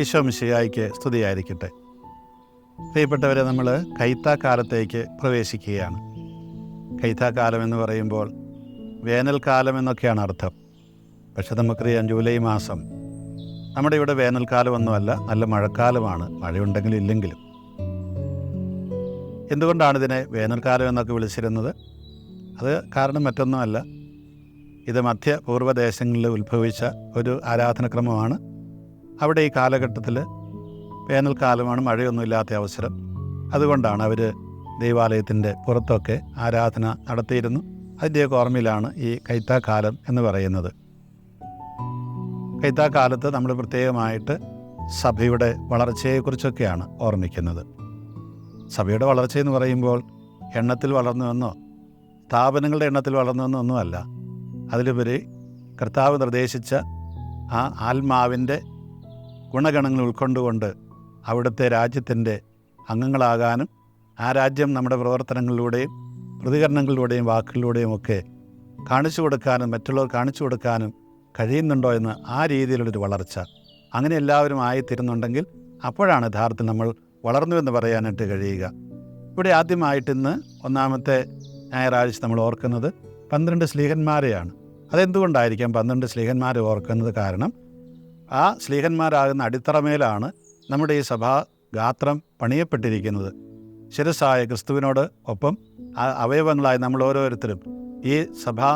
ഈശോ മിശിഹായ്ക്ക് സ്തുതിയായിരിക്കട്ടെ. പ്രിയപ്പെട്ടവരെ, നമ്മൾ കൈത്താക്കാലത്തേക്ക് പ്രവേശിക്കുകയാണ്. കൈത്താക്കാലം എന്ന് പറയുമ്പോൾ വേനൽക്കാലം എന്നൊക്കെയാണ് അർത്ഥം. പക്ഷെ നമുക്കറിയാം, ജൂലൈ മാസം നമ്മുടെ ഇവിടെ വേനൽക്കാലമൊന്നുമല്ല, നല്ല മഴക്കാലമാണ്. മഴയുണ്ടെങ്കിലും ഇല്ലെങ്കിലും. എന്തുകൊണ്ടാണ് ഇതിനെ വേനൽക്കാലം എന്നൊക്കെ വിളിച്ചിരുന്നത്? അത് കാരണം മറ്റൊന്നുമല്ല, ഇത് മധ്യപൂർവ്വദേശങ്ങളിൽ ഉത്ഭവിച്ച ഒരു ആരാധനക്രമമാണ്. അവിടെ ഈ കാലഘട്ടത്തിൽ വേനൽക്കാലമാണ്, മഴയൊന്നുമില്ലാത്ത അവസരം. അതുകൊണ്ടാണ് അവർ ദൈവാലയത്തിൻ്റെ പുറത്തൊക്കെ ആരാധന നടത്തിയിരുന്നു. അതിൻ്റെയൊക്കെ ഓർമ്മയിലാണ് ഈ കൈത്താക്കാലം എന്ന് പറയുന്നത്. കൈത്താക്കാലത്ത് നമ്മൾ പ്രത്യേകമായിട്ട് സഭയുടെ വളർച്ചയെക്കുറിച്ചൊക്കെയാണ് ഓർമ്മിക്കുന്നത്. സഭയുടെ വളർച്ചയെന്ന് പറയുമ്പോൾ എണ്ണത്തിൽ വളർന്നുവെന്നോ സ്ഥാപനങ്ങളുടെ എണ്ണത്തിൽ വളർന്നുവെന്നോ ഒന്നുമല്ല. അതിലുപരി കർത്താവ് നിർദ്ദേശിച്ച ആ ആത്മാവിൻ്റെ ഗുണഗണങ്ങൾ ഉൾക്കൊണ്ടുകൊണ്ട് അവിടുത്തെ രാജ്യത്തിൻ്റെ അംഗങ്ങളാകാനും ആ രാജ്യം നമ്മുടെ പ്രവർത്തനങ്ങളിലൂടെയും പ്രതികരണങ്ങളിലൂടെയും വാക്കുകളിലൂടെയും ഒക്കെ കാണിച്ചു കൊടുക്കാനും മറ്റുള്ളവർ കാണിച്ചു കൊടുക്കാനും കഴിയുന്നുണ്ടോ എന്ന് ആ രീതിയിലുള്ളൊരു വളർച്ച. അങ്ങനെ എല്ലാവരും ആയിത്തീരുന്നുണ്ടെങ്കിൽ അപ്പോഴാണ് യഥാർത്ഥത്തിൽ നമ്മൾ വളർന്നുവെന്ന് പറയാനായിട്ട് കഴിയുക. ഇവിടെ ആദ്യമായിട്ട് ഇന്ന് ഒന്നാമത്തെ ഞായറാഴ്ച നമ്മൾ ഓർക്കുന്നത് 12 ശ്ലീഹന്മാരെയാണ്. അതെന്തുകൊണ്ടായിരിക്കാം 12 ശ്ലീഹന്മാരെ ഓർക്കുന്നത്? കാരണം ആ ശ്ലീഹന്മാരാകുന്ന അടിത്തറമേലാണ് നമ്മുടെ ഈ സഭാ ഗാത്രം പണിയപ്പെട്ടിരിക്കുന്നത്. ശിരസ്സായ ക്രിസ്തുവിനോട് ഒപ്പം അവയവങ്ങളായ നമ്മൾ ഓരോരുത്തരും ഈ സഭാ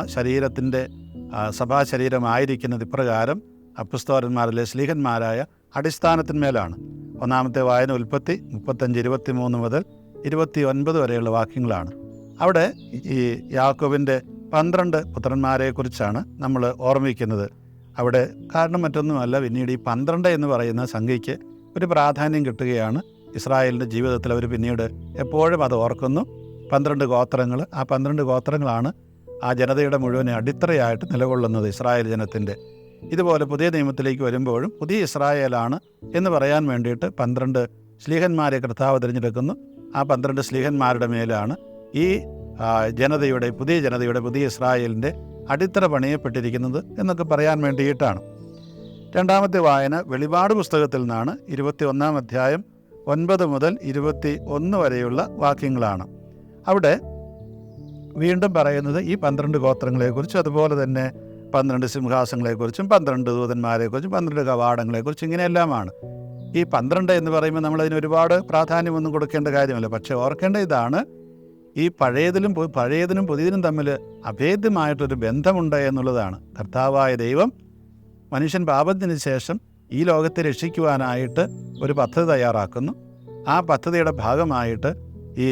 ശരീരമായിരിക്കുന്നത് ഇപ്രകാരം അപ്പസ്തോലന്മാരിലെ ശ്ലീഹന്മാരായ അടിസ്ഥാനത്തിന്മേലാണ്. ഒന്നാമത്തെ വായന ഉൽപ്പത്തി 35:23 മുതൽ 29 വരെയുള്ള വാക്യങ്ങളാണ്. അവിടെ ഈ യാക്കോബിൻ്റെ 12 പുത്രന്മാരെക്കുറിച്ചാണ് നമ്മൾ ഓർമ്മിക്കുന്നത്. അവിടെ കാരണം മറ്റൊന്നുമല്ല, പിന്നീട് ഈ 12 എന്ന് പറയുന്ന സംഖ്യയ്ക്ക് ഒരു പ്രാധാന്യം കിട്ടുകയാണ്. ഇസ്രായേലിൻ്റെ ജീവിതത്തിൽ അവർ പിന്നീട് എപ്പോഴും അത് ഓർക്കുന്നു. 12 ഗോത്രങ്ങൾ, ആ 12 ഗോത്രങ്ങളാണ് ആ ജനതയുടെ മുഴുവൻ അടിത്തറയായിട്ട് നിലകൊള്ളുന്നത്, ഇസ്രായേൽ ജനത്തിൻ്റെ. ഇതുപോലെ പുതിയ നിയമത്തിലേക്ക് വരുമ്പോഴും പുതിയ ഇസ്രായേലാണ് എന്ന് പറയാൻ വേണ്ടിയിട്ട് 12 ശ്ലീഹന്മാരെ കർത്താവ് തിരഞ്ഞെടുക്കുന്നു. ആ 12 ശ്ലീഹന്മാരുടെ മേലാണ് ഈ പുതിയ ഇസ്രായേലിൻ്റെ അടിത്തറ പണിയപ്പെട്ടിരിക്കുന്നത് എന്നൊക്കെ പറയാൻ വേണ്ടിയിട്ടാണ്. രണ്ടാമത്തെ വായന വെളിപാട് പുസ്തകത്തിൽ നിന്നാണ്. 21-ാം അധ്യായം 9 മുതൽ 21 വരെയുള്ള വാക്യങ്ങളാണ്. അവിടെ വീണ്ടും പറയുന്നത് ഈ 12 ഗോത്രങ്ങളെക്കുറിച്ചും അതുപോലെ തന്നെ 12 സിംഹാസനങ്ങളെക്കുറിച്ചും 12 ദൂതന്മാരെക്കുറിച്ചും 12 കവാടങ്ങളെക്കുറിച്ചും ഇങ്ങനെയെല്ലാമാണ്. ഈ 12 എന്ന് പറയുമ്പോൾ നമ്മളതിന് ഒരുപാട് പ്രാധാന്യമൊന്നും കൊടുക്കേണ്ട കാര്യമല്ല. പക്ഷേ ഓർക്കേണ്ട ഇതാണ്, ഈ പഴയതിനും പുതിയതിനും തമ്മിൽ അഭേദ്യമായിട്ടൊരു ബന്ധമുണ്ട് എന്നുള്ളതാണ്. കർത്താവായ ദൈവം മനുഷ്യൻ പാപത്തിന് ശേഷം ഈ ലോകത്തെ രക്ഷിക്കുവാനായിട്ട് ഒരു പദ്ധതി തയ്യാറാക്കുന്നു. ആ പദ്ധതിയുടെ ഭാഗമായിട്ട് ഈ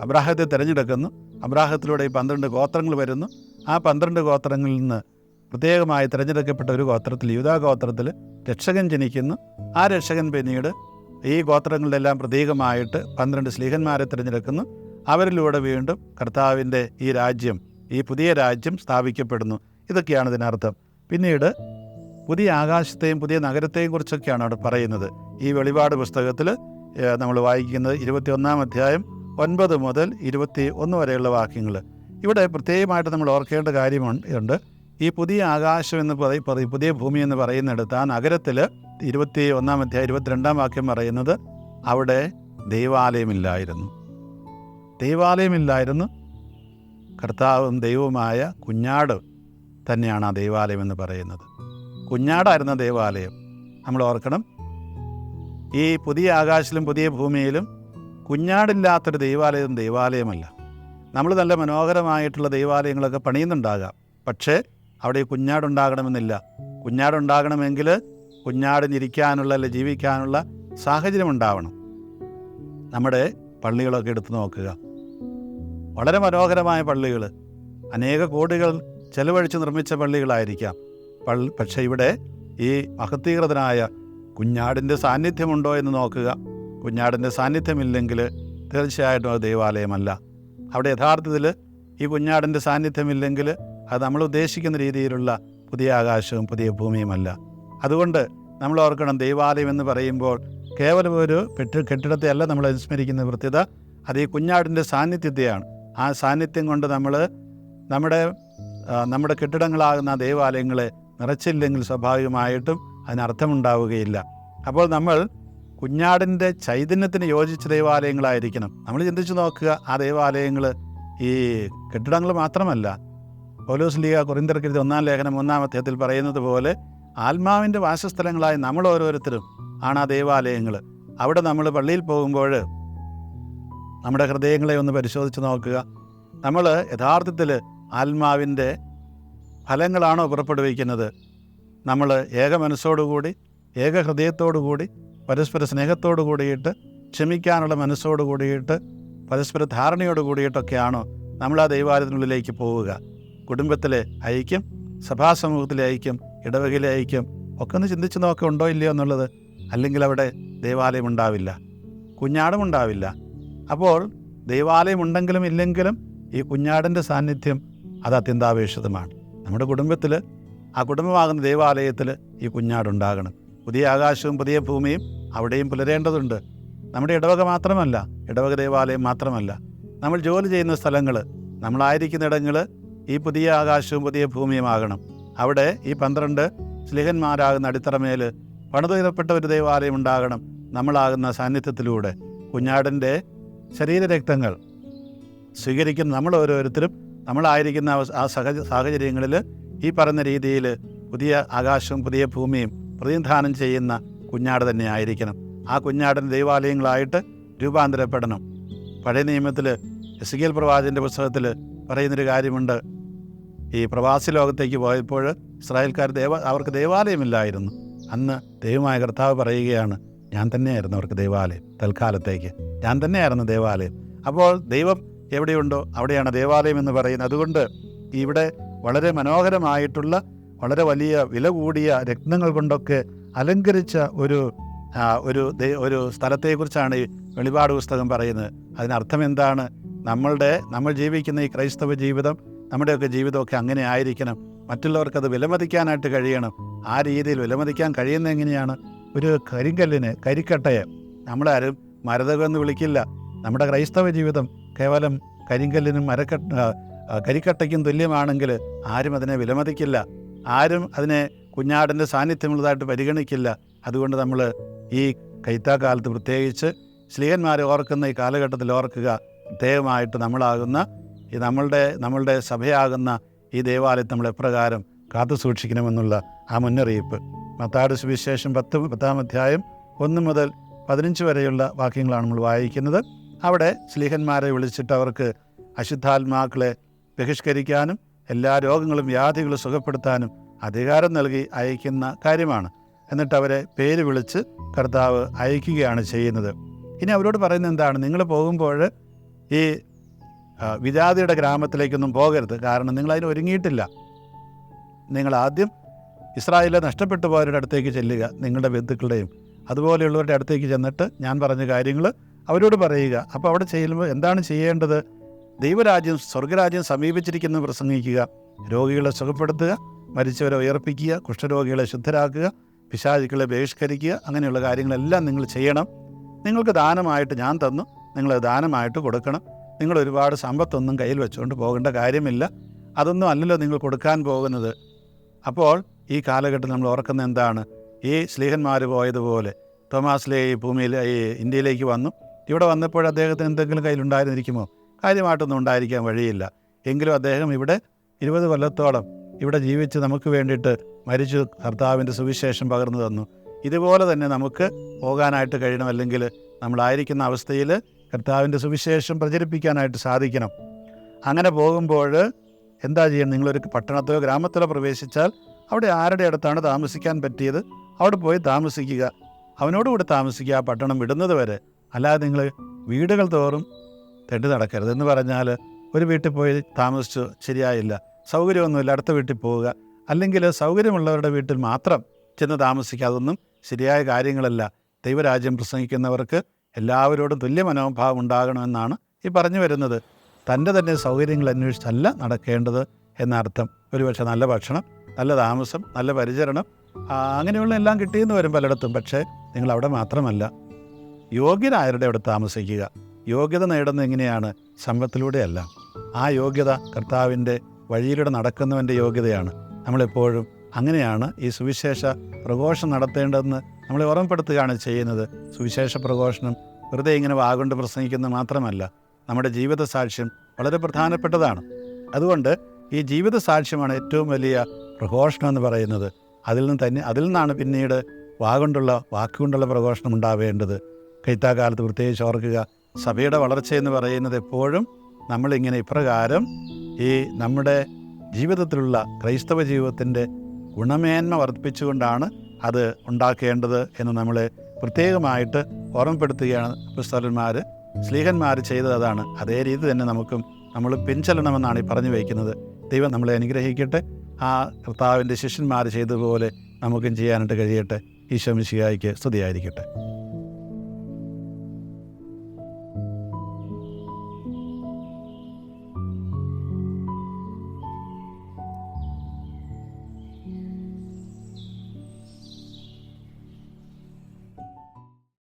അബ്രാഹത്തെ തിരഞ്ഞെടുക്കുന്നു. അബ്രാഹത്തിലൂടെ ഈ 12 ഗോത്രങ്ങൾ വരുന്നു. ആ 12 ഗോത്രങ്ങളിൽ നിന്ന് പ്രത്യേകമായി തിരഞ്ഞെടുക്കപ്പെട്ട ഒരു ഗോത്രത്തിൽ, യൂദാ ഗോത്രത്തിൽ രക്ഷകൻ ജനിക്കുന്നു. ആ രക്ഷകൻ പിന്നീട് ഈ ഗോത്രങ്ങളിലെല്ലാം പ്രതീകമായിട്ട് 12 ശ്ലീഹന്മാരെ തിരഞ്ഞെടുക്കുന്നു. അവരിലൂടെ വീണ്ടും കർത്താവിൻ്റെ ഈ പുതിയ രാജ്യം സ്ഥാപിക്കപ്പെടുന്നു. ഇതൊക്കെയാണ് ഇതിനർത്ഥം. പിന്നീട് പുതിയ ആകാശത്തെയും പുതിയ നഗരത്തെയും കുറിച്ചൊക്കെയാണ് അവിടെ പറയുന്നത്. ഈ വെളിപാട് പുസ്തകത്തിൽ നമ്മൾ വായിക്കുന്നത് 21-ാം അധ്യായം 9 മുതൽ 21 വരെയുള്ള വാക്യങ്ങൾ. ഇവിടെ പ്രത്യേകമായിട്ട് നമ്മൾ ഓർക്കേണ്ട കാര്യമുണ്ട്. ഈ പുതിയ ആകാശം എന്ന് പുതിയ ഭൂമി എന്ന് പറയുന്നിടത്ത് ആ നഗരത്തിൽ 21-ാം അധ്യായം 22-ാം വാക്യം പറയുന്നത് അവിടെ ദൈവാലയമില്ലായിരുന്നു. കർത്താവും ദൈവവുമായ കുഞ്ഞാട് തന്നെയാണ് ആ ദൈവാലയം എന്ന് പറയുന്നത്. കുഞ്ഞാടായിരുന്ന ദൈവാലയം നമ്മൾ ഓർക്കണം. ഈ പുതിയ ആകാശത്തിലും പുതിയ ഭൂമിയിലും കുഞ്ഞാടില്ലാത്തൊരു ദൈവാലയമല്ല. നമ്മൾ നല്ല മനോഹരമായിട്ടുള്ള ദൈവാലയങ്ങളൊക്കെ പണിയുന്നുണ്ടാകാം, പക്ഷേ അവിടെ ഈ കുഞ്ഞാടുണ്ടാകണമെന്നില്ല. കുഞ്ഞാടുണ്ടാകണമെങ്കിൽ കുഞ്ഞാടിനിരിക്കാനുള്ള ജീവിക്കാനുള്ള സാഹചര്യം ഉണ്ടാവണം. നമ്മുടെ പള്ളികളൊക്കെ എടുത്തു നോക്കുക, വളരെ മനോഹരമായ പള്ളികൾ, അനേക കോടികൾ ചെലവഴിച്ച് നിർമ്മിച്ച പള്ളികളായിരിക്കാം. പക്ഷേ ഇവിടെ ഈ മഹത്വീകൃതനായ കുഞ്ഞാടിൻ്റെ സാന്നിധ്യമുണ്ടോ എന്ന് നോക്കുക. കുഞ്ഞാടിൻ്റെ സാന്നിധ്യമില്ലെങ്കിൽ തീർച്ചയായിട്ടും അത് ദൈവാലയമല്ല. അവിടെ യഥാർത്ഥത്തിൽ ഈ കുഞ്ഞാടിൻ്റെ സാന്നിധ്യമില്ലെങ്കിൽ അത് നമ്മൾ ഉദ്ദേശിക്കുന്ന രീതിയിലുള്ള പുതിയ ആകാശവും പുതിയ ഭൂമിയുമല്ല. അതുകൊണ്ട് നമ്മൾ ഓർക്കണം, ദൈവാലയം എന്ന് പറയുമ്പോൾ കേവലം ഒരു കെട്ടിടത്തെ അല്ല നമ്മൾ അനുസ്മരിക്കുന്ന പ്രത്യേകത, അത് ഈ കുഞ്ഞാടിൻ്റെ സാന്നിധ്യത്തെയാണ്. ആ സാന്നിധ്യം കൊണ്ട് നമ്മൾ നമ്മുടെ കെട്ടിടങ്ങളാകുന്ന ദേവാലയങ്ങളെ നിറച്ചില്ലെങ്കിൽ സ്വാഭാവികമായിട്ടും അതിനർത്ഥമുണ്ടാവുകയില്ല. അപ്പോൾ നമ്മൾ കുഞ്ഞാടിൻ്റെ ചൈതന്യത്തിന് യോജിച്ച ദേവാലയങ്ങളായിരിക്കണം. നമ്മൾ ചിന്തിച്ച് നോക്കുക, ആ ദേവാലയങ്ങൾ ഈ കെട്ടിടങ്ങൾ മാത്രമല്ല. പൗലോസ് ലീഗ കൊരിന്ത്യർക്ക് എഴുതിയ 1-ാം ലേഖനം 1-ാം അധ്യായത്തിൽ പറയുന്നത് പോലെ ആത്മാവിൻ്റെ വാസസ്ഥലങ്ങളായി നമ്മൾ ഓരോരുത്തരും ആണ് ആ ദേവാലയങ്ങൾ. അവിടെ നമ്മൾ പള്ളിയിൽ പോകുമ്പോൾ നമ്മുടെ ഹൃദയങ്ങളെ ഒന്ന് പരിശോധിച്ച് നോക്കുക. നമ്മൾ യഥാർത്ഥത്തിൽ ആത്മാവിൻ്റെ ഫലങ്ങളാണോ പുറപ്പെടുവിക്കുന്നത്? നമ്മൾ ഏക മനസ്സോടുകൂടി, ഏക ഹൃദയത്തോടുകൂടി, പരസ്പര സ്നേഹത്തോടു കൂടിയിട്ട്, ക്ഷമിക്കാനുള്ള മനസ്സോട് കൂടിയിട്ട്, പരസ്പര ധാരണയോട് കൂടിയിട്ടൊക്കെയാണോ നമ്മൾ ആ ദൈവാലയത്തിനുള്ളിലേക്ക് പോവുക? കുടുംബത്തിലെ ഐക്യം, സഭാസമൂഹത്തിലെ ഐക്യം, ഇടവകയിലെ ഐക്യം ഒക്കെ ഒന്ന് ചിന്തിച്ച് നോക്കുക, ഉണ്ടോ ഇല്ലയോ എന്നുള്ളത്. അല്ലെങ്കിൽ അവിടെ ദൈവാലയം ഉണ്ടാവില്ല, കുഞ്ഞാടും ഉണ്ടാവില്ല. അപ്പോൾ ദൈവാലയം ഉണ്ടെങ്കിലും ഇല്ലെങ്കിലും ഈ കുഞ്ഞാടിൻ്റെ സാന്നിധ്യം അത് അത്യന്താപേക്ഷിതമാണ്. നമ്മുടെ കുടുംബത്തിൽ, ആ കുടുംബമാകുന്ന ദൈവാലയത്തിൽ ഈ കുഞ്ഞാടുണ്ടാകണം. പുതിയ ആകാശവും പുതിയ ഭൂമിയും അവിടെയും പുലരേണ്ടതുണ്ട്. നമ്മുടെ ഇടവക മാത്രമല്ല, ഇടവക ദേവാലയം മാത്രമല്ല, നമ്മൾ ജോലി ചെയ്യുന്ന സ്ഥലങ്ങൾ, നമ്മളായിരിക്കുന്ന ഇടങ്ങൾ ഈ പുതിയ ആകാശവും പുതിയ ഭൂമിയുമാകണം. അവിടെ ഈ 12 സ്ലീഹന്മാരാകുന്ന അടിത്തറമേൽ പണിതുയരപ്പെട്ട ഒരു ദേവാലയം ഉണ്ടാകണം. നമ്മളാകുന്ന സാന്നിധ്യത്തിലൂടെ കുഞ്ഞാടിൻ്റെ ശരീരരക്തങ്ങൾ സ്വീകരിക്കുന്ന നമ്മൾ ഓരോരുത്തരും നമ്മളായിരിക്കുന്ന ആ സാഹചര്യങ്ങളിൽ ഈ പറയുന്ന രീതിയിൽ പുതിയ ആകാശവും പുതിയ ഭൂമിയും പ്രതിനിധാനം ചെയ്യുന്ന കുഞ്ഞാട് തന്നെ ആയിരിക്കണം. ആ കുഞ്ഞാടിന് ദൈവാലയങ്ങളായിട്ട് രൂപാന്തരപ്പെടണം. പഴയ നിയമത്തിൽ എസെക്കിയേൽ പ്രവാചകൻ്റെ പുസ്തകത്തിൽ പറയുന്നൊരു കാര്യമുണ്ട്. ഈ പ്രവാസി ലോകത്തേക്ക് പോയപ്പോൾ ഇസ്രായേൽക്കാർ അവർക്ക് ദേവാലയമില്ലായിരുന്നു. അന്ന് ദൈവമായ കർത്താവ് പറയുകയാണ്, ഞാൻ തന്നെയായിരുന്നു അവർക്ക് ദേവാലയം. തൽക്കാലത്തേക്ക് ഞാൻ തന്നെയായിരുന്നു ദേവാലയം. അപ്പോൾ ദൈവം എവിടെയുണ്ടോ അവിടെയാണ് ദേവാലയം എന്ന് പറയുന്നത്. അതുകൊണ്ട് ഇവിടെ വളരെ മനോഹരമായിട്ടുള്ള, വളരെ വലിയ വില കൂടിയ രത്നങ്ങൾ കൊണ്ടൊക്കെ അലങ്കരിച്ച ഒരു സ്ഥലത്തെക്കുറിച്ചാണ് ഈ വെളിപാട് പുസ്തകം പറയുന്നത്. അതിനർത്ഥം എന്താണ്? നമ്മൾ ജീവിക്കുന്ന ഈ ക്രൈസ്തവ ജീവിതം, നമ്മുടെയൊക്കെ ജീവിതമൊക്കെ അങ്ങനെ ആയിരിക്കണം. മറ്റുള്ളവർക്കത് വിലമതിക്കാനായിട്ട് കഴിയണം. ആ രീതിയിൽ വിലമതിക്കാൻ കഴിയുന്നത് എങ്ങനെയാണ്? ഒരു കരിങ്കല്ലിന്, കരിക്കട്ടയെ നമ്മളാരും മരതകമെന്ന് വിളിക്കില്ല. നമ്മുടെ ക്രൈസ്തവ ജീവിതം കേവലം കരിങ്കല്ലിനും കരിക്കട്ടയ്ക്കും തുല്യമാണെങ്കിൽ ആരും അതിനെ വിലമതിക്കില്ല. ആരും അതിനെ കുഞ്ഞാടിൻ്റെ സാന്നിധ്യമുള്ളതായിട്ട് പരിഗണിക്കില്ല. അതുകൊണ്ട് നമ്മൾ ഈ കൈത്താക്കാലത്ത് പ്രത്യേകിച്ച് സ്ലീഹന്മാരെ ഓർക്കുന്ന ഈ കാലഘട്ടത്തിൽ ഓർക്കുക, പ്രത്യേകമായിട്ട് നമ്മളാകുന്ന ഈ നമ്മളുടെ സഭയാകുന്ന ഈ ദേവാലയത്തെ നമ്മൾ എപ്രകാരം കാത്തു സൂക്ഷിക്കണമെന്നുള്ള ആ മുന്നറിയിപ്പ്. മത്തായിയുടെ സുവിശേഷം 10-ാം അധ്യായം 1 മുതൽ 15 വരെയുള്ള വാക്യങ്ങളാണ് നമ്മൾ വായിക്കുന്നത്. അവിടെ സ്ലീഹന്മാരെ വിളിച്ചിട്ട് അവർക്ക് അശുദ്ധാത്മാക്കളെ ബഹിഷ്കരിക്കാനും എല്ലാ രോഗങ്ങളും വ്യാധികളും സുഖപ്പെടുത്താനും അധികാരം നൽകി അയക്കുന്ന കാര്യമാണ്. എന്നിട്ട് അവരെ പേര് വിളിച്ച് കർത്താവ് അയക്കുകയാണ് ചെയ്യുന്നത്. ഇനി അവരോട് പറയുന്നത് എന്താണ്? നിങ്ങൾ പോകുമ്പോൾ ഈ വിജാതിയുടെ ഗ്രാമത്തിലേക്കൊന്നും പോകരുത്. കാരണം നിങ്ങളതിന് ഒരുങ്ങിയിട്ടില്ല. നിങ്ങൾ ആദ്യം ഇസ്രായേലിലെ നഷ്ടപ്പെട്ടു പോയവരുടെ അടുത്തേക്ക് ചെല്ലുക, നിങ്ങളുടെ ബന്ധുക്കളുടെയും അതുപോലെയുള്ളവരുടെ അടുത്തേക്ക് ചെന്നിട്ട് ഞാൻ പറഞ്ഞ കാര്യങ്ങൾ അവരോട് പറയുക. അപ്പോൾ അവിടെ ചെല്ലുമ്പോൾ എന്താണ് ചെയ്യേണ്ടത്? ദൈവരാജ്യം, സ്വർഗരാജ്യം സമീപിച്ചിരിക്കുന്നത് പ്രസംഗിക്കുക, രോഗികളെ സുഖപ്പെടുത്തുക, മരിച്ചവരെ ഉയർപ്പിക്കുക, കുഷ്ഠരോഗികളെ ശുദ്ധരാക്കുക, പിശാചുക്കളെ ബഹിഷ്കരിക്കുക. അങ്ങനെയുള്ള കാര്യങ്ങളെല്ലാം നിങ്ങൾ ചെയ്യണം. നിങ്ങൾക്ക് ദാനമായിട്ട് ഞാൻ തന്നു, നിങ്ങളത് ദാനമായിട്ട് കൊടുക്കണം. നിങ്ങൾ ഒരുപാട് സമ്പത്തൊന്നും കയ്യിൽ വെച്ചുകൊണ്ട് പോകേണ്ട കാര്യമില്ല. അതൊന്നും അല്ലല്ലോ നിങ്ങൾ കൊടുക്കാൻ പോകുന്നത്. അപ്പോൾ ഈ കാലഘട്ടം നമ്മൾ ഓർക്കുന്ന എന്താണ്? ഈ സ്ലീഹന്മാർ പോയതുപോലെ തോമാസ് ഈ ഭൂമിയിൽ ഈ ഇന്ത്യയിലേക്ക് വന്നു. ഇവിടെ വന്നപ്പോൾ അദ്ദേഹത്തിന് എന്തെങ്കിലും കയ്യിലുണ്ടായിരുന്നിരിക്കുമോ? കാര്യമായിട്ടൊന്നും ഉണ്ടായിരിക്കാൻ വഴിയില്ല. എങ്കിലും അദ്ദേഹം ഇവിടെ 20 കൊല്ലത്തോളം ഇവിടെ ജീവിച്ച് നമുക്ക് വേണ്ടിയിട്ട് മരിച്ചു കർത്താവിൻ്റെ സുവിശേഷം പകർന്നു തന്നു. ഇതുപോലെ തന്നെ നമുക്ക് പോകാനായിട്ട് കഴിയണം. അല്ലെങ്കിൽ നമ്മളായിരിക്കുന്ന അവസ്ഥയിൽ കർത്താവിൻ്റെ സുവിശേഷം പ്രചരിപ്പിക്കാനായിട്ട് സാധിക്കണം. അങ്ങനെ പോകുമ്പോൾ എന്താ ചെയ്യണം? നിങ്ങളൊരു പട്ടണത്തിലോ ഗ്രാമത്തിലോ പ്രവേശിച്ചാൽ അവിടെ ആരുടെ അടുത്താണ് താമസിക്കാൻ പറ്റിയത് അവിടെ പോയി താമസിക്കുക, അവനോടുകൂടി താമസിക്കുക, ആ പട്ടണം വിടുന്നത് വരെ. അല്ലാതെ നിങ്ങൾ വീടുകൾ തോറും തെണ്ടി നടക്കരുത്. എന്ന് പറഞ്ഞാൽ ഒരു വീട്ടിൽ പോയി താമസിച്ചു ശരിയായില്ല, സൗകര്യമൊന്നുമില്ല, അടുത്ത വീട്ടിൽ പോവുക, അല്ലെങ്കിൽ സൗകര്യമുള്ളവരുടെ വീട്ടിൽ മാത്രം ചെന്ന് താമസിക്കുക. അതൊന്നും ശരിയായ കാര്യങ്ങളല്ല. ദൈവരാജ്യം പ്രസംഗിക്കുന്നവർക്ക് എല്ലാവരോടും തുല്യ മനോഭാവം ഉണ്ടാകണമെന്നാണ് ഈ പറഞ്ഞു വരുന്നത്. തൻ്റെ തന്നെ സൗകര്യങ്ങൾ അന്വേഷിച്ചല്ല നടക്കേണ്ടത് എന്നർത്ഥം. ഒരുപക്ഷെ നല്ല ഭക്ഷണം, നല്ല താമസം, നല്ല പരിചരണം, അങ്ങനെയുള്ള എല്ലാം കിട്ടിയെന്ന് വരും പലയിടത്തും. പക്ഷേ നിങ്ങൾ അവിടെ മാത്രമല്ല, യോഗ്യനായവരുടെ അവിടെ താമസിക്കുക. യോഗ്യത നേടുന്നത് എങ്ങനെയാണ്? സമ്പത്തിലൂടെയല്ല. ആ യോഗ്യത കർത്താവിൻ്റെ വഴിയിലൂടെ നടക്കുന്നവൻ്റെ യോഗ്യതയാണ്. നമ്മളെപ്പോഴും അങ്ങനെയാണ് ഈ സുവിശേഷ പ്രഘോഷം നടത്തേണ്ടതെന്ന് നമ്മളെ ഓർമ്മപ്പെടുത്തുകയാണ് ചെയ്യുന്നത്. സുവിശേഷ പ്രഘോഷണം വെറുതെ ഇങ്ങനെ വാഗൊണ്ട് പ്രസംഗിക്കുന്നത് മാത്രമല്ല, നമ്മുടെ ജീവിത സാക്ഷ്യം വളരെ പ്രധാനപ്പെട്ടതാണ്. അതുകൊണ്ട് ഈ ജീവിത സാക്ഷ്യമാണ് ഏറ്റവും വലിയ പ്രഘോഷണം എന്ന് പറയുന്നത്. അതിൽ നിന്നാണ് പിന്നീട് വാക്കുകൊണ്ടുള്ള പ്രഘോഷണം ഉണ്ടാവേണ്ടത്. കൈത്താക്കാലത്ത് പ്രത്യേകിച്ച് ഓർക്കുക, സഭയുടെ വളർച്ച എന്ന് പറയുന്നത് എപ്പോഴും നമ്മളിങ്ങനെ ഇപ്രകാരം ഈ നമ്മുടെ ജീവിതത്തിലുള്ള ക്രൈസ്തവ ജീവിതത്തിൻ്റെ ഗുണമേന്മ വർദ്ധിപ്പിച്ചുകൊണ്ടാണ് അത് ഉണ്ടാക്കേണ്ടത് എന്ന് നമ്മളെ പ്രത്യേകമായിട്ട് ഓർമ്മപ്പെടുത്തുകയാണ് അപ്പോസ്തലന്മാർ, സ്ലീഹന്മാർ ചെയ്തത് അതാണ്. അതേ രീതി തന്നെ നമ്മൾ പിൻചെല്ലണമെന്നാണ് ഈ പറഞ്ഞു വയ്ക്കുന്നത്. ദൈവം നമ്മളെ അനുഗ്രഹിക്കട്ടെ. ആ കർത്താവിൻ്റെ ശിഷ്യന്മാർ ചെയ്തതുപോലെ നമുക്കും ചെയ്യാനായിട്ട് കഴിയട്ടെ. ഈശോ മിശിഹായ്ക്ക് സ്തുതിയായിരിക്കട്ടെ.